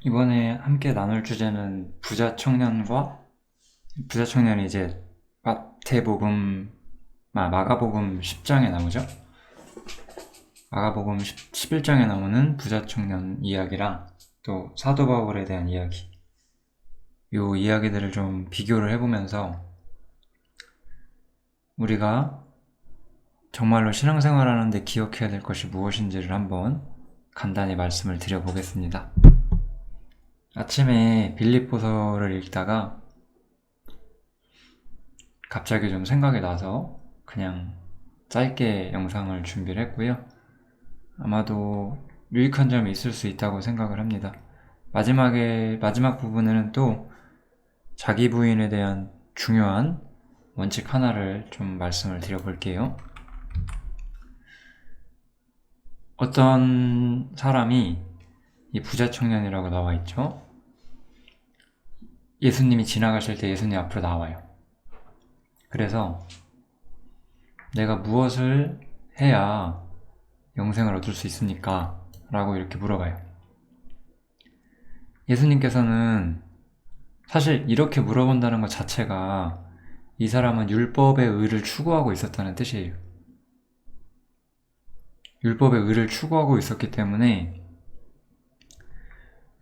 이번에 함께 나눌 주제는 부자 청년이 이제 마가복음 10장에 나오죠. 마가복음 11장에 나오는 부자 청년 이야기랑 또 사도 바울에 대한 이야기, 요 이야기들을 좀 비교를 해보면서 우리가 정말로 신앙생활하는데 기억해야 될 것이 무엇인지를 한번 간단히 말씀을 드려보겠습니다. 아침에 빌립보서를 읽다가 갑자기 좀 생각이 나서 그냥 짧게 영상을 준비를 했고요. 아마도 유익한 점이 있을 수 있다고 생각을 합니다. 마지막 부분에는 또 자기 부인에 대한 중요한 원칙 하나를 좀 말씀을 드려볼게요. 어떤 사람이, 이 부자 청년이라고 나와 있죠. 예수님이 지나가실 때 예수님 앞으로 나와요. 그래서 내가 무엇을 해야 영생을 얻을 수 있습니까? 라고 이렇게 물어봐요. 예수님께서는 사실 이렇게 물어본다는 것 자체가 이 사람은 율법의 의를 추구하고 있었다는 뜻이에요. 율법의 의를 추구하고 있었기 때문에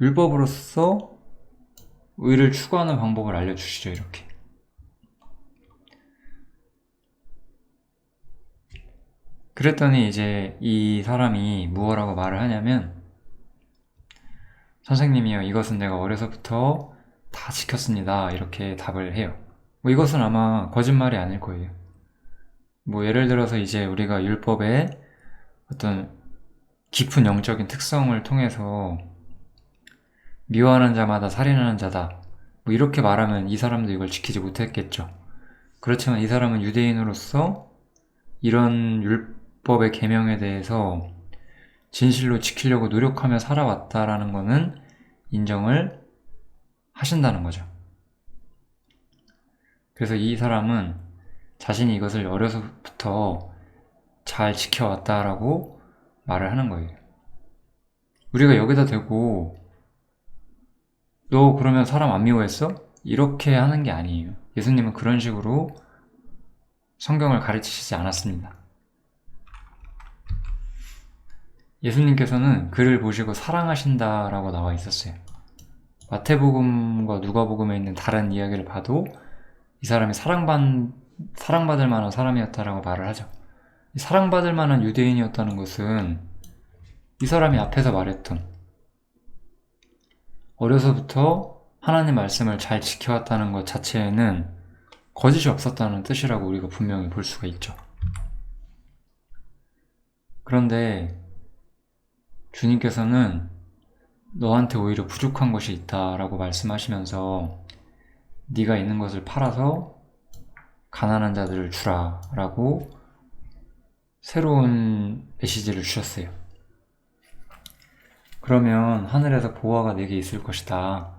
율법으로서 의를 추구하는 방법을 알려주시죠, 이렇게. 그랬더니 이제 이 사람이 무엇라고 말을 하냐면, 선생님이요, 이것은 내가 어려서부터 다 지켰습니다. 이렇게 답을 해요. 이것은 아마 거짓말이 아닐 거예요. 예를 들어서 이제 우리가 율법의 어떤 깊은 영적인 특성을 통해서 미워하는 자마다 살인하는 자다, 이렇게 말하면 이 사람도 이걸 지키지 못했겠죠. 그렇지만 이 사람은 유대인으로서 이런 율법의 계명에 대해서 진실로 지키려고 노력하며 살아왔다라는 것은 인정을 하신다는 거죠. 그래서 이 사람은 자신이 이것을 어려서부터 잘 지켜왔다라고 말을 하는 거예요. 우리가 여기다 대고 너 그러면 사람 안 미워했어? 이렇게 하는 게 아니에요. 예수님은 그런 식으로 성경을 가르치시지 않았습니다. 예수님께서는 그를 보시고 사랑하신다라고 나와 있었어요. 마태복음과 누가복음에 있는 다른 이야기를 봐도 이 사람이 사랑받을 만한 사람이었다라고 말을 하죠. 사랑받을 만한 유대인이었다는 것은 이 사람이 앞에서 말했던 어려서부터 하나님 말씀을 잘 지켜왔다는 것 자체에는 거짓이 없었다는 뜻이라고 우리가 분명히 볼 수가 있죠. 그런데 주님께서는 너한테 오히려 부족한 것이 있다라고 말씀하시면서 네가 있는 것을 팔아서 가난한 자들을 주라 라고 새로운 메시지를 주셨어요. 그러면 하늘에서 보화가 내게 있을 것이다.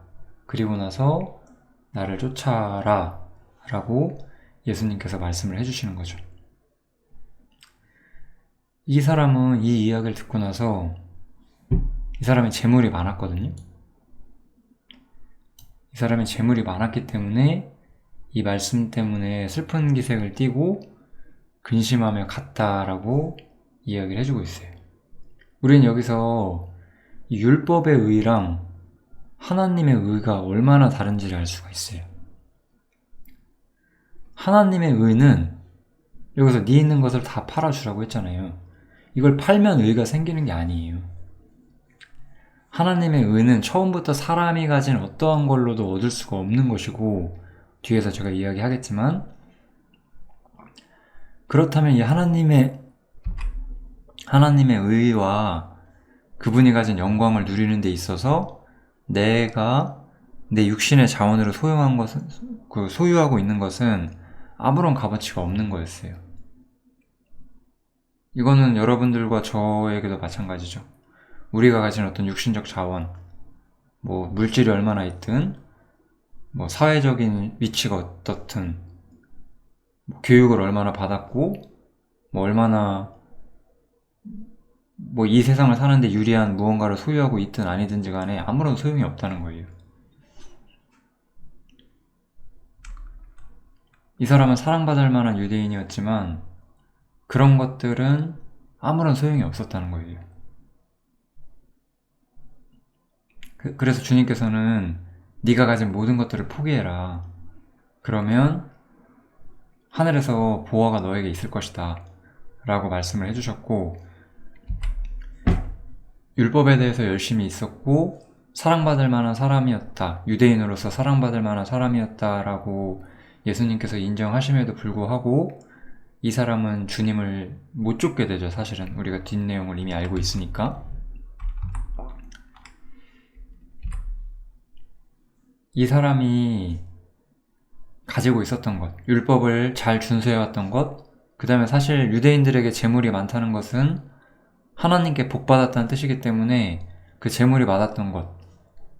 그리고 나서 나를 쫓아라 라고 예수님께서 말씀을 해주시는 거죠. 이 사람은 이 이야기를 듣고 나서 이 사람이 재물이 많았거든요. 이 사람이 재물이 많았기 때문에 이 말씀 때문에 슬픈 기색을 띠고 근심하며 갔다라고 이야기를 해주고 있어요. 우리는 여기서 이 율법의 의랑 하나님의 의가 얼마나 다른지를 알 수가 있어요. 하나님의 의는 여기서 네 있는 것을 다 팔아주라고 했잖아요. 이걸 팔면 의가 생기는 게 아니에요. 하나님의 의는 처음부터 사람이 가진 어떠한 걸로도 얻을 수가 없는 것이고, 뒤에서 제가 이야기하겠지만, 그렇다면 이 하나님의 의와 그분이 가진 영광을 누리는 데 있어서 내가 내 육신의 자원으로 소유하고 있는 것은 아무런 값어치가 없는 거였어요. 이거는 여러분들과 저에게도 마찬가지죠. 우리가 가진 어떤 육신적 자원, 물질이 얼마나 있든, 사회적인 위치가 어떻든, 교육을 얼마나 받았고, 얼마나 뭐 이 세상을 사는데 유리한 무언가를 소유하고 있든 아니든지 간에 아무런 소용이 없다는 거예요. 이 사람은 사랑받을 만한 유대인이었지만 그런 것들은 아무런 소용이 없었다는 거예요. 그래서 주님께서는 네가 가진 모든 것들을 포기해라. 그러면 하늘에서 보화가 너에게 있을 것이다. 라고 말씀을 해주셨고, 율법에 대해서 열심히 있었고 사랑받을 만한 사람이었다. 유대인으로서 사랑받을 만한 사람이었다라고 예수님께서 인정하심에도 불구하고 이 사람은 주님을 못 쫓게 되죠. 사실은 우리가 뒷내용을 이미 알고 있으니까. 이 사람이 가지고 있었던 것, 율법을 잘 준수해왔던 것, 그 다음에 사실 유대인들에게 재물이 많다는 것은 하나님께 복받았다는 뜻이기 때문에 그 재물이 많았던 것,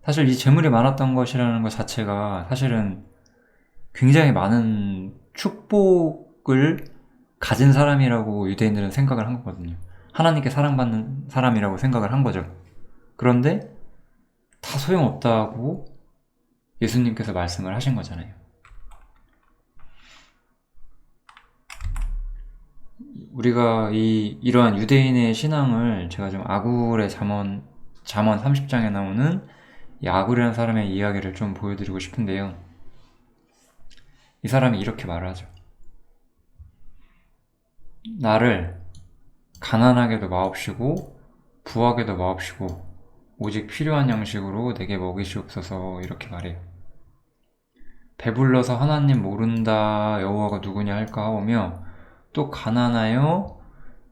사실 이 재물이 많았던 것이라는 것 자체가 사실은 굉장히 많은 축복을 가진 사람이라고 유대인들은 생각을 한 거거든요. 하나님께 사랑받는 사람이라고 생각을 한 거죠. 그런데 다 소용없다고 예수님께서 말씀을 하신 거잖아요. 우리가 이러한 유대인의 신앙을 제가 좀 아굴의 잠언 30장에 나오는 이 아굴이라는 사람의 이야기를 좀 보여드리고 싶은데요. 이 사람이 이렇게 말을 하죠. 나를 가난하게도 마옵시고 부하게도 마옵시고 오직 필요한 양식으로 내게 먹이시옵소서, 이렇게 말해요. 배불러서 하나님 모른다 여호와가 누구냐 할까 하오며 또 가난하여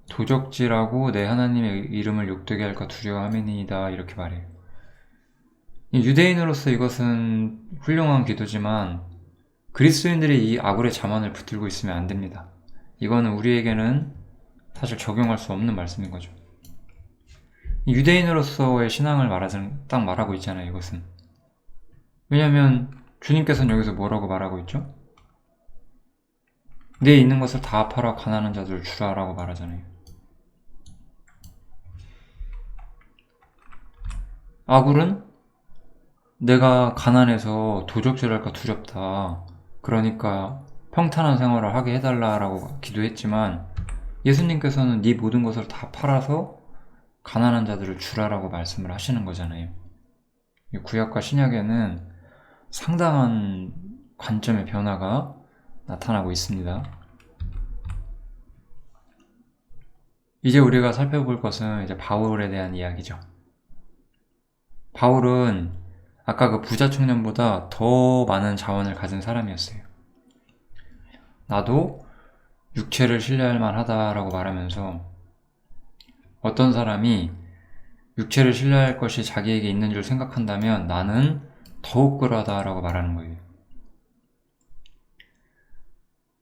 도적질하고 내 하나님의 이름을 욕되게 할까 두려워함이니이다, 이렇게 말해요. 유대인으로서 이것은 훌륭한 기도지만 그리스도인들이 이 아굴의 자만을 붙들고 있으면 안 됩니다. 이거는 우리에게는 사실 적용할 수 없는 말씀인 거죠. 유대인으로서의 신앙을 딱 말하고 있잖아요, 이것은. 왜냐하면 주님께서는 여기서 뭐라고 말하고 있죠? 내 있는 것을 다 팔아 가난한 자들을 주라라고 말하잖아요. 아굴은 내가 가난해서 도적질할까 두렵다, 그러니까 평탄한 생활을 하게 해달라라고 기도했지만 예수님께서는 네 모든 것을 다 팔아서 가난한 자들을 주라라고 말씀을 하시는 거잖아요. 구약과 신약에는 상당한 관점의 변화가 나타나고 있습니다. 이제 우리가 살펴볼 것은 이제 바울에 대한 이야기죠. 바울은 아까 그 부자 청년보다 더 많은 자원을 가진 사람이었어요. 나도 육체를 신뢰할 만하다라고 말하면서 어떤 사람이 육체를 신뢰할 것이 자기에게 있는 줄 생각한다면 나는 더욱 그러하다라고 말하는 거예요.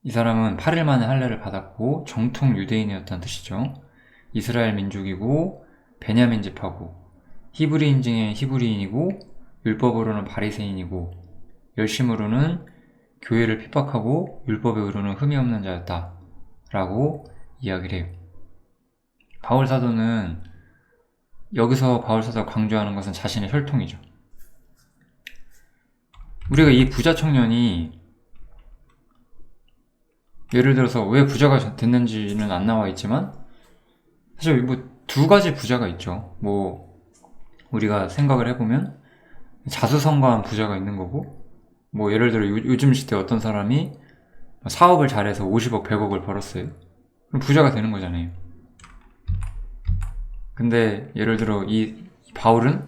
이 사람은 8일 만에 할례를 받았고 정통 유대인이었다는 뜻이죠. 이스라엘 민족이고 베냐민 지파고 히브리인 중에 히브리인이고 율법으로는 바리새인이고 열심으로는 교회를 핍박하고 율법에 의로는 흠이 없는 자였다 라고 이야기를 해요. 바울 사도는 여기서 바울 사도가 강조하는 것은 자신의 혈통이죠. 우리가 이 부자 청년이 예를 들어서 왜 부자가 됐는지는 안 나와 있지만 사실 뭐 두 가지 부자가 있죠. 뭐 우리가 생각을 해보면 자수성가한 부자가 있는 거고, 뭐 예를 들어 요즘 시대 어떤 사람이 사업을 잘해서 50억 100억을 벌었어요. 그럼 부자가 되는 거잖아요. 근데 예를 들어 이 바울은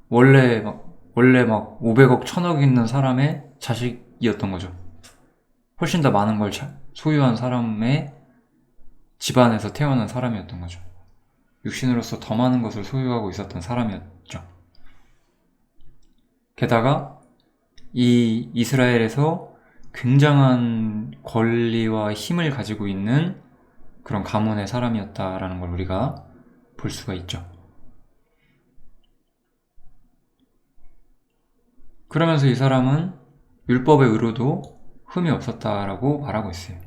원래 막 500억 1000억 있는 사람의 자식이었던 거죠. 훨씬 더 많은 걸 소유한 사람의 집안에서 태어난 사람이었던 거죠. 육신으로서 더 많은 것을 소유하고 있었던 사람이었죠. 게다가 이 이스라엘에서 굉장한 권리와 힘을 가지고 있는 그런 가문의 사람이었다라는 걸 우리가 볼 수가 있죠. 그러면서 이 사람은 율법의 의로도 흠이 없었다라고 말하고 있어요.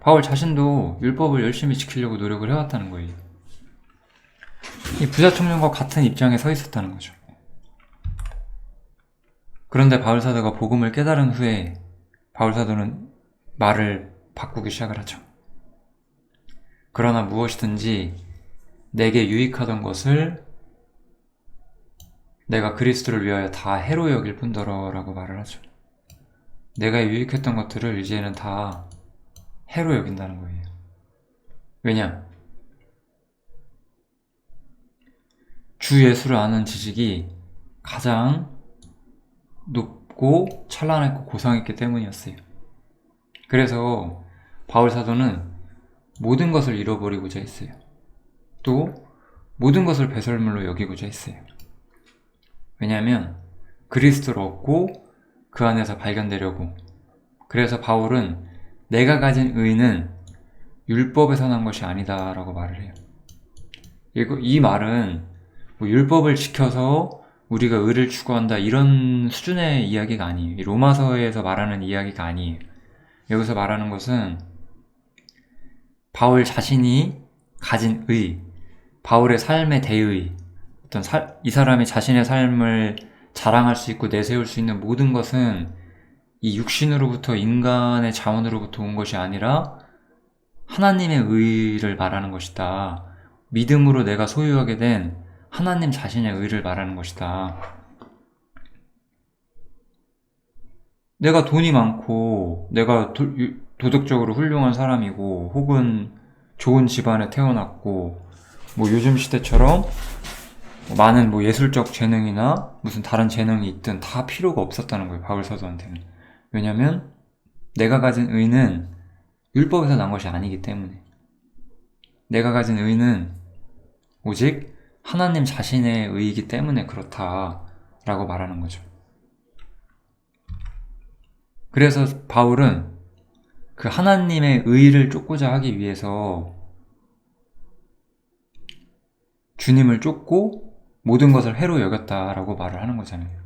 바울 자신도 율법을 열심히 지키려고 노력을 해왔다는 거예요. 이 부자 청년과 같은 입장에 서 있었다는 거죠. 그런데 바울사도가 복음을 깨달은 후에 바울사도는 말을 바꾸기 시작을 하죠. 그러나 무엇이든지 내게 유익하던 것을 내가 그리스도를 위하여 다 해로 여길 뿐더러 라고 말을 하죠. 내가 유익했던 것들을 이제는 다 해로 여긴다는 거예요. 왜냐? 주 예수를 아는 지식이 가장 높고 찬란했고 고상했기 때문이었어요. 그래서 바울 사도는 모든 것을 잃어버리고자 했어요. 또 모든 것을 배설물로 여기고자 했어요. 왜냐하면 그리스도를 얻고 그 안에서 발견되려고. 그래서 바울은 내가 가진 의는 율법에서 난 것이 아니다 라고 말을 해요. 이 말은 뭐 율법을 지켜서 우리가 의를 추구한다 이런 수준의 이야기가 아니에요. 로마서에서 말하는 이야기가 아니에요. 여기서 말하는 것은 바울 자신이 가진 의, 바울의 삶의 대의, 이 사람이 자신의 삶을 자랑할 수 있고 내세울 수 있는 모든 것은 이 육신으로부터 인간의 자원으로부터 온 것이 아니라 하나님의 의를 말하는 것이다. 믿음으로 내가 소유하게 된 하나님 자신의 의를 말하는 것이다. 내가 돈이 많고 내가 도덕적으로 훌륭한 사람이고 혹은 좋은 집안에 태어났고 뭐 요즘 시대처럼 많은 뭐 예술적 재능이나 무슨 다른 재능이 있든 다 필요가 없었다는 거예요. 바울 사도한테는. 왜냐면 내가 가진 의는 율법에서 난 것이 아니기 때문에. 내가 가진 의는 오직 하나님 자신의 의이기 때문에 그렇다라고 말하는 거죠. 그래서 바울은 그 하나님의 의를 쫓고자 하기 위해서 주님을 쫓고 모든 것을 해로 여겼다라고 말을 하는 거잖아요.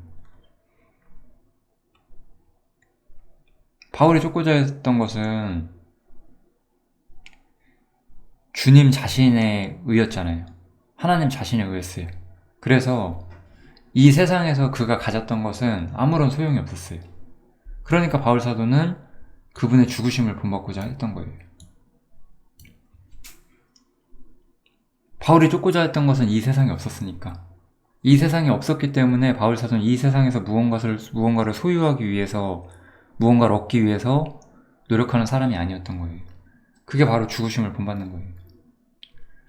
바울이 쫓고자 했던 것은 주님 자신의 의였잖아요. 하나님 자신의 의였어요. 그래서 이 세상에서 그가 가졌던 것은 아무런 소용이 없었어요. 그러니까 바울 사도는 그분의 죽으심을 본받고자 했던 거예요. 바울이 쫓고자 했던 것은 이 세상이 없었으니까. 이 세상이 없었기 때문에 바울 사도는 이 세상에서 무언가를 소유하기 위해서, 무언가를 얻기 위해서 노력하는 사람이 아니었던 거예요. 그게 바로 죽으심을 본받는 거예요.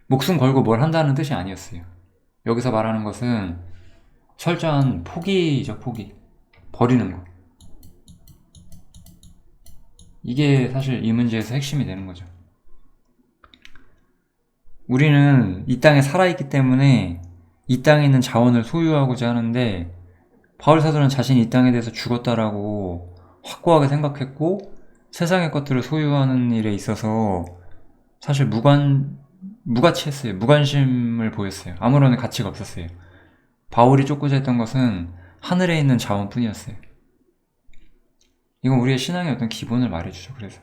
목숨 걸고 뭘 한다는 뜻이 아니었어요. 여기서 말하는 것은 철저한 포기죠, 포기. 버리는 거. 이게 사실 이 문제에서 핵심이 되는 거죠. 우리는 이 땅에 살아있기 때문에 이 땅에 있는 자원을 소유하고자 하는데 바울 사도는 자신이 이 땅에 대해서 죽었다라고 확고하게 생각했고 세상의 것들을 소유하는 일에 있어서 사실 무가치했어요. 무관심을 보였어요. 아무런 가치가 없었어요. 바울이 쫓고자 했던 것은 하늘에 있는 자원뿐이었어요. 이건 우리의 신앙의 어떤 기본을 말해주죠. 그래서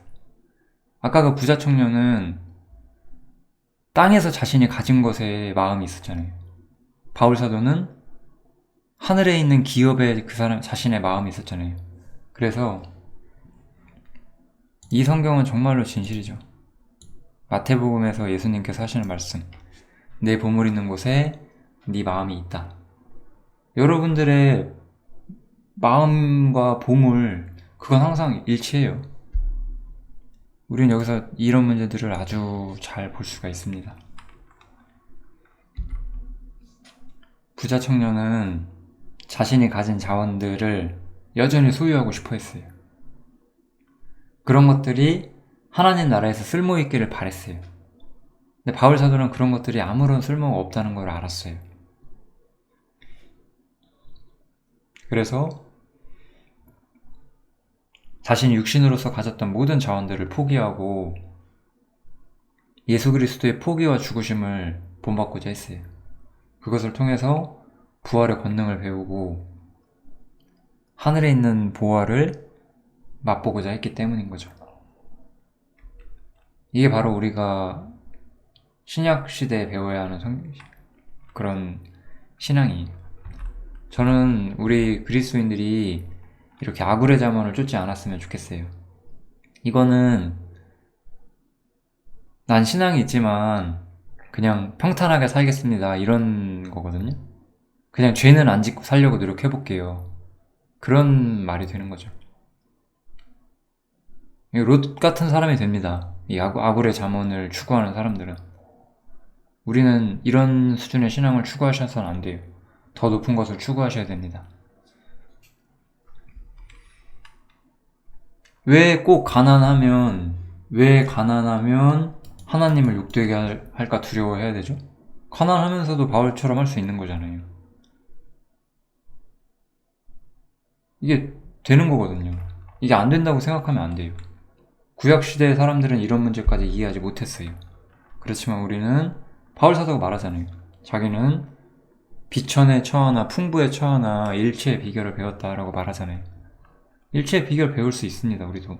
아까 그 부자 청년은 땅에서 자신이 가진 것에 마음이 있었잖아요. 바울 사도는 하늘에 있는 기업에 그 사람 자신의 마음이 있었잖아요. 그래서 이 성경은 정말로 진실이죠. 마태복음에서 예수님께서 하시는 말씀, 내 보물 있는 곳에 네 마음이 있다. 여러분들의 마음과 보물, 그건 항상 일치해요. 우리는 여기서 이런 문제들을 아주 잘 볼 수가 있습니다. 부자 청년은 자신이 가진 자원들을 여전히 소유하고 싶어 했어요. 그런 것들이 하나님 나라에서 쓸모있기를 바랬어요. 근데 바울 사도는 그런 것들이 아무런 쓸모가 없다는 걸 알았어요. 그래서 자신이 육신으로서 가졌던 모든 자원들을 포기하고 예수 그리스도의 포기와 죽으심을 본받고자 했어요. 그것을 통해서 부활의 권능을 배우고 하늘에 있는 보화를 맛보고자 했기 때문인 거죠. 이게 바로 우리가 신약 시대에 배워야 하는 그런 신앙이. 저는 우리 그리스도인들이 이렇게 아구레 자문을 쫓지 않았으면 좋겠어요. 이거는 난 신앙이 있지만 그냥 평탄하게 살겠습니다 이런 거거든요. 그냥 죄는 안 짓고 살려고 노력해볼게요. 그런 말이 되는 거죠. 롯 같은 사람이 됩니다. 이 아구레 자문을 추구하는 사람들은. 우리는 이런 수준의 신앙을 추구하셔서는 안 돼요. 더 높은 것을 추구하셔야 됩니다. 왜 가난하면 하나님을 욕되게 할까 두려워해야 되죠? 가난하면서도 바울처럼 할 수 있는 거잖아요. 이게 되는 거거든요. 이게 안 된다고 생각하면 안 돼요. 구약시대의 사람들은 이런 문제까지 이해하지 못했어요. 그렇지만 우리는 바울 사도가 말하잖아요. 자기는 비천에 처하나 풍부에 처하나 일체의 비결을 배웠다라고 말하잖아요. 일체의 비결 배울 수 있습니다. 우리도.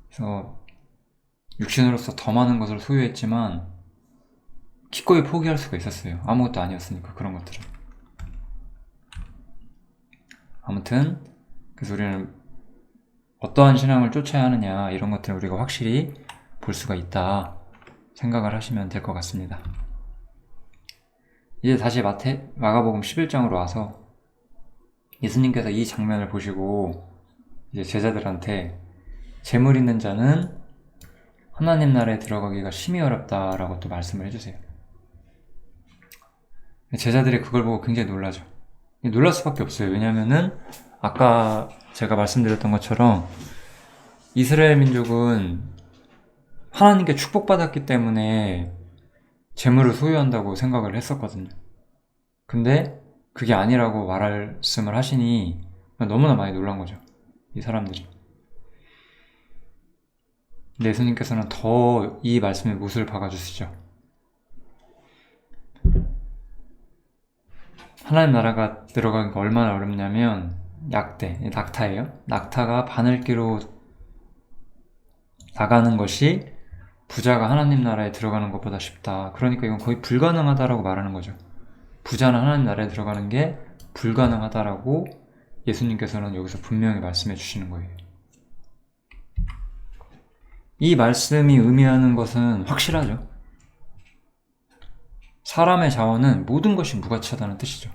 그래서 육신으로서 더 많은 것을 소유했지만 기꺼이 포기할 수가 있었어요. 아무것도 아니었으니까 그런 것들은. 아무튼 그래서 우리는 어떠한 신앙을 쫓아야 하느냐 이런 것들을 우리가 확실히 볼 수가 있다 생각을 하시면 될 것 같습니다. 이제 다시 마가복음 11장으로 와서 예수님께서 이 장면을 보시고 이제 제자들한테 재물 있는 자는 하나님 나라에 들어가기가 심히 어렵다라고 또 말씀을 해주세요. 제자들이 그걸 보고 굉장히 놀라죠. 놀랄 수밖에 없어요. 왜냐면은 아까 제가 말씀드렸던 것처럼 이스라엘 민족은 하나님께 축복받았기 때문에 재물을 소유한다고 생각을 했었거든요. 근데 그게 아니라고 말씀을 하시니 너무나 많이 놀란 거죠. 이 사람들이. 근데 예수님께서는 더 이 말씀의 못을 박아주시죠. 하나님 나라가 들어가기가 얼마나 어렵냐면 낙타예요. 낙타가 바늘기로 나가는 것이 부자가 하나님 나라에 들어가는 것보다 쉽다. 그러니까 이건 거의 불가능하다라고 말하는 거죠. 부자는 하나님 나라에 들어가는 게 불가능하다라고 예수님께서는 여기서 분명히 말씀해 주시는 거예요. 이 말씀이 의미하는 것은 확실하죠. 사람의 자원은 모든 것이 무가치하다는 뜻이죠.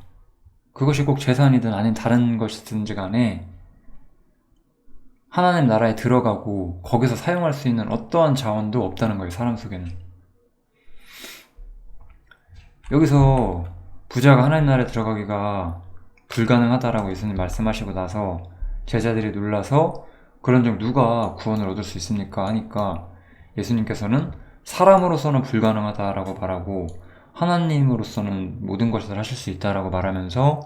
그것이 꼭 재산이든 아닌 다른 것이든지 간에 하나님 나라에 들어가고 거기서 사용할 수 있는 어떠한 자원도 없다는 거예요. 사람 속에는. 여기서 부자가 하나님 나라에 들어가기가 불가능하다라고 예수님 말씀하시고 나서 제자들이 놀라서 그런 적 누가 구원을 얻을 수 있습니까? 하니까 예수님께서는 사람으로서는 불가능하다라고 말하고 하나님으로서는 모든 것을 하실 수 있다라고 말하면서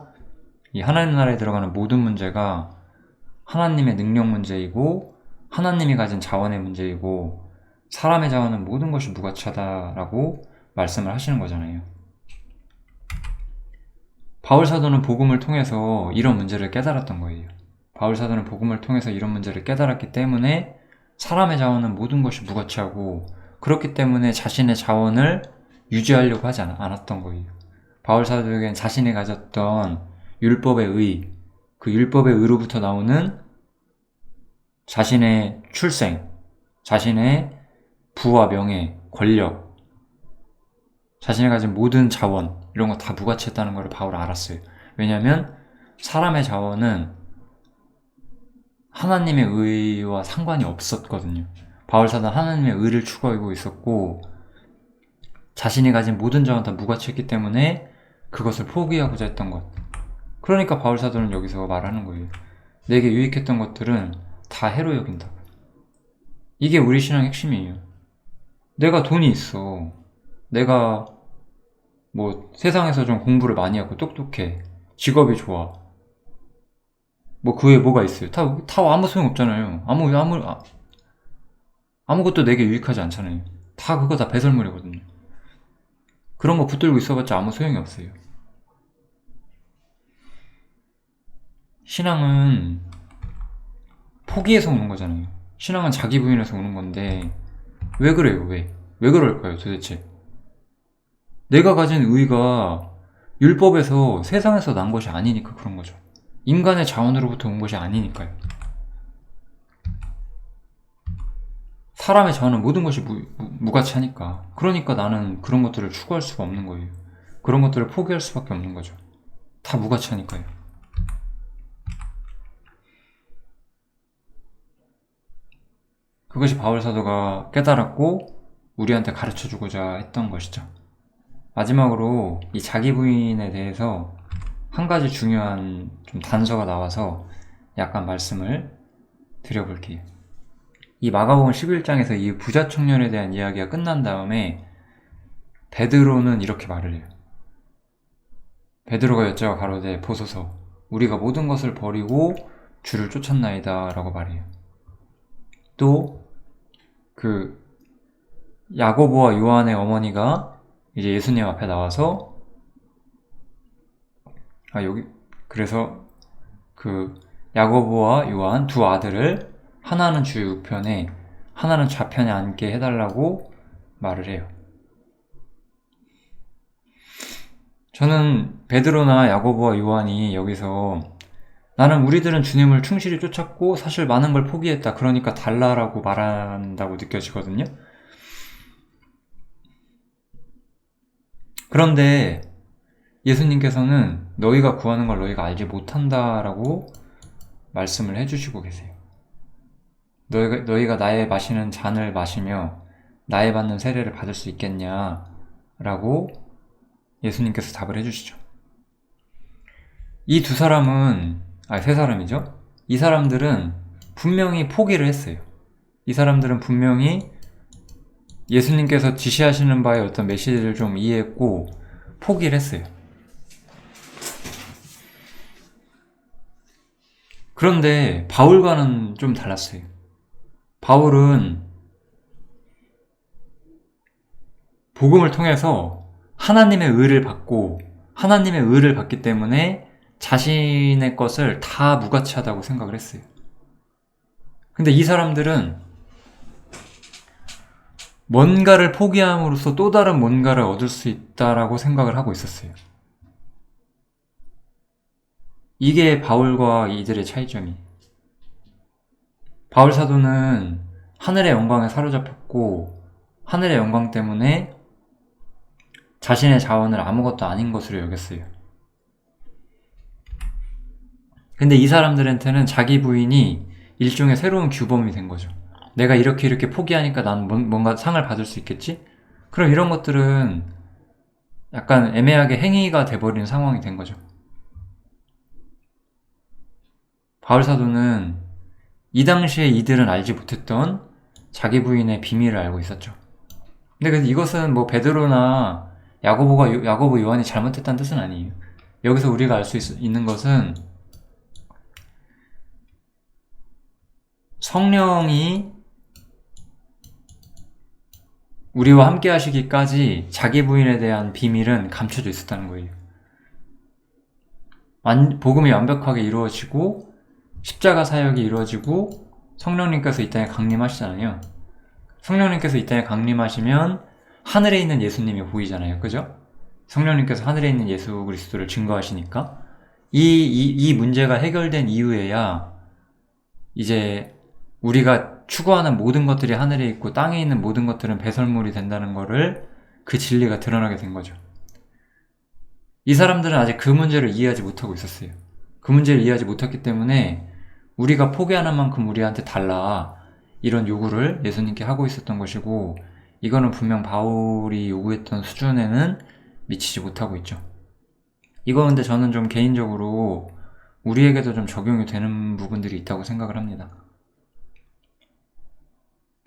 이 하나님 나라에 들어가는 모든 문제가 하나님의 능력 문제이고 하나님이 가진 자원의 문제이고 사람의 자원은 모든 것이 무가치하다라고 말씀을 하시는 거잖아요. 바울 사도는 복음을 통해서 이런 문제를 깨달았던 거예요. 바울 사도는 복음을 통해서 이런 문제를 깨달았기 때문에 사람의 자원은 모든 것이 무가치하고 그렇기 때문에 자신의 자원을 유지하려고 하지 않았던 거예요. 바울 사도에겐 자신이 가졌던 율법의 의, 그 율법의 의로부터 나오는 자신의 출생, 자신의 부와 명예, 권력, 자신이 가진 모든 자원 이런 거 다 무가치했다는 걸 바울은 알았어요. 왜냐하면 사람의 자원은 하나님의 의와 상관이 없었거든요. 바울 사도는 하나님의 의를 추구하고 있었고 자신이 가진 모든 자원 다 무가치했기 때문에 그것을 포기하고자 했던 것. 그러니까 바울 사도는 여기서 말하는 거예요. 내게 유익했던 것들은 다 해로 여긴다. 이게 우리 신앙의 핵심이에요. 내가 돈이 있어. 내가 뭐 세상에서 좀 공부를 많이 하고 똑똑해. 직업이 좋아. 뭐 그 외에 뭐가 있어요? 다 아무 소용 없잖아요. 아무것도 내게 유익하지 않잖아요. 다 그거 다 배설물이거든요. 그런 거 붙들고 있어봤자 아무 소용이 없어요. 신앙은 포기해서 오는 거잖아요. 신앙은 자기 부인해서 오는 건데 왜 그래요? 왜 그럴까요 도대체? 내가 가진 의가 율법에서 세상에서 난 것이 아니니까 그런 거죠. 인간의 자원으로부터 온 것이 아니니까요. 사람의 자원은 모든 것이 무가치하니까. 그러니까 나는 그런 것들을 추구할 수가 없는 거예요. 그런 것들을 포기할 수밖에 없는 거죠. 다 무가치하니까요. 그것이 바울 사도가 깨달았고 우리한테 가르쳐주고자 했던 것이죠. 마지막으로 이 자기 부인에 대해서 한 가지 중요한 좀 단서가 나와서 약간 말씀을 드려볼게요. 이 마가복음 11장에서 이 부자 청년에 대한 이야기가 끝난 다음에 베드로는 이렇게 말을 해요. 베드로가 여자와 가로되 보소서 우리가 모든 것을 버리고 주를 쫓았나이다 라고 말해요. 또 그 야고보와 요한의 어머니가 이제 예수님 앞에 나와서 그래서 그 야고보와 요한 두 아들을 하나는 주 우편에 하나는 좌편에 앉게 해달라고 말을 해요. 저는 베드로나 야고보와 요한이 여기서 나는 우리들은 주님을 충실히 쫓았고 사실 많은 걸 포기했다. 그러니까 달라라고 말한다고 느껴지거든요. 그런데 예수님께서는 너희가 구하는 걸 너희가 알지 못한다라고 말씀을 해주시고 계세요. 너희가 나의 마시는 잔을 마시며 나의 받는 세례를 받을 수 있겠냐라고 예수님께서 답을 해주시죠. 이 세 사람이죠. 이 사람들은 분명히 포기를 했어요. 이 사람들은 분명히 예수님께서 지시하시는 바의 어떤 메시지를 좀 이해했고 포기를 했어요. 그런데 바울과는 좀 달랐어요. 바울은 복음을 통해서 하나님의 의를 받기 때문에 자신의 것을 다 무가치하다고 생각을 했어요. 근데 이 사람들은 뭔가를 포기함으로써 또 다른 뭔가를 얻을 수 있다라고 생각을 하고 있었어요. 이게 바울과 이들의 차이점이. 바울 사도는 하늘의 영광에 사로잡혔고 하늘의 영광 때문에 자신의 자원을 아무것도 아닌 것으로 여겼어요. 근데 이 사람들한테는 자기 부인이 일종의 새로운 규범이 된 거죠. 내가 이렇게 포기하니까 난 뭔가 상을 받을 수 있겠지? 그럼 이런 것들은 약간 애매하게 행위가 돼버린 상황이 된 거죠. 바울 사도는 이 당시에 이들은 알지 못했던 자기 부인의 비밀을 알고 있었죠. 근데 그래서 이것은 뭐 베드로나 야고보 요한이 잘못했다는 뜻은 아니에요. 여기서 우리가 알 수 있는 것은 성령이 우리와 함께 하시기까지 자기 부인에 대한 비밀은 감춰져 있었다는 거예요. 복음이 완벽하게 이루어지고 십자가 사역이 이루어지고 성령님께서 이 땅에 강림하시잖아요. 성령님께서 이 땅에 강림하시면 하늘에 있는 예수님이 보이잖아요. 그죠? 성령님께서 하늘에 있는 예수 그리스도를 증거하시니까 이 문제가 해결된 이후에야 이제 우리가 추구하는 모든 것들이 하늘에 있고 땅에 있는 모든 것들은 배설물이 된다는 거를 그 진리가 드러나게 된 거죠. 이 사람들은 아직 그 문제를 이해하지 못하고 있었어요. 그 문제를 이해하지 못했기 때문에 우리가 포기하는 만큼 우리한테 달라 이런 요구를 예수님께 하고 있었던 것이고 이거는 분명 바울이 요구했던 수준에는 미치지 못하고 있죠. 이거 근데 저는 좀 개인적으로 우리에게도 좀 적용이 되는 부분들이 있다고 생각을 합니다.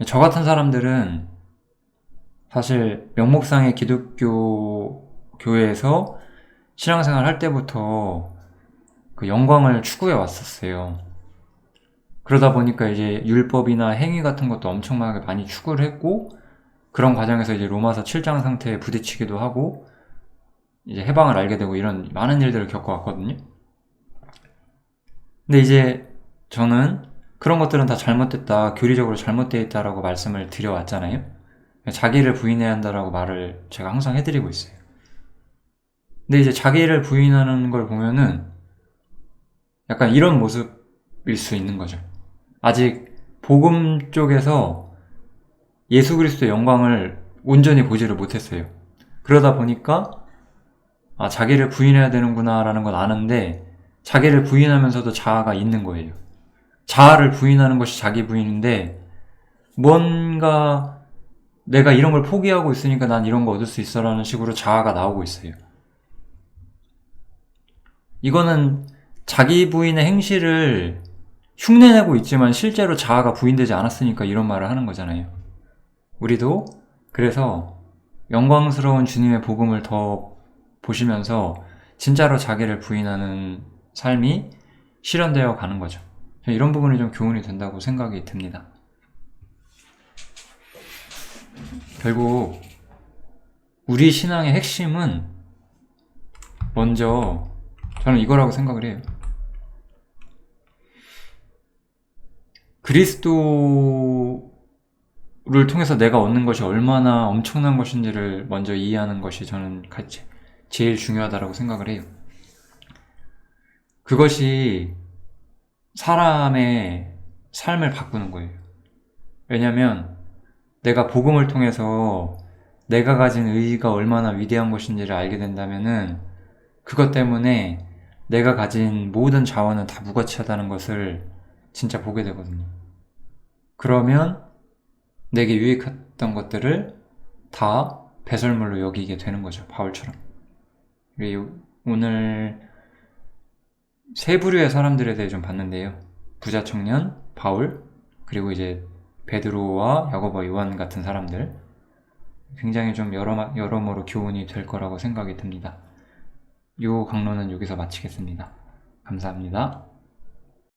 저 같은 사람들은 사실 명목상의 기독교 교회에서 신앙생활 할 때부터 그 영광을 추구해 왔었어요. 그러다 보니까 이제 율법이나 행위 같은 것도 엄청나게 많이 추구를 했고 그런 과정에서 이제 로마서 7장 상태에 부딪히기도 하고 이제 해방을 알게 되고 이런 많은 일들을 겪어왔거든요. 근데 이제 저는 그런 것들은 다 잘못됐다, 교리적으로 잘못되어 있다라고 말씀을 드려왔잖아요. 자기를 부인해야 한다라고 말을 제가 항상 해드리고 있어요. 근데 이제 자기를 부인하는 걸 보면은 약간 이런 모습일 수 있는 거죠. 아직 복음 쪽에서 예수 그리스도의 영광을 온전히 보지를 못했어요. 그러다 보니까 자기를 부인해야 되는구나 라는 건 아는데 자기를 부인하면서도 자아가 있는 거예요. 자아를 부인하는 것이 자기 부인인데 뭔가 내가 이런 걸 포기하고 있으니까 난 이런 거 얻을 수 있어 라는 식으로 자아가 나오고 있어요. 이거는 자기 부인의 행실을 흉내내고 있지만 실제로 자아가 부인되지 않았으니까 이런 말을 하는 거잖아요. 우리도 그래서 영광스러운 주님의 복음을 더 보시면서 진짜로 자기를 부인하는 삶이 실현되어 가는 거죠. 이런 부분이 좀 교훈이 된다고 생각이 듭니다. 결국 우리 신앙의 핵심은 먼저 저는 이거라고 생각을 해요. 그리스도를 통해서 내가 얻는 것이 얼마나 엄청난 것인지를 먼저 이해하는 것이 저는 제일 중요하다고 생각을 해요. 그것이 사람의 삶을 바꾸는 거예요. 왜냐면 내가 복음을 통해서 내가 가진 의의가 얼마나 위대한 것인지를 알게 된다면은 그것 때문에 내가 가진 모든 자원은 다 무가치하다는 것을 진짜 보게 되거든요. 그러면 내게 유익했던 것들을 다 배설물로 여기게 되는 거죠. 바울처럼. 오늘 세 부류의 사람들에 대해 좀 봤는데요. 부자 청년, 바울, 그리고 이제 베드로와 야고보, 요한 같은 사람들. 굉장히 좀 여러모로 교훈이 될 거라고 생각이 듭니다. 요 강론은 여기서 마치겠습니다. 감사합니다.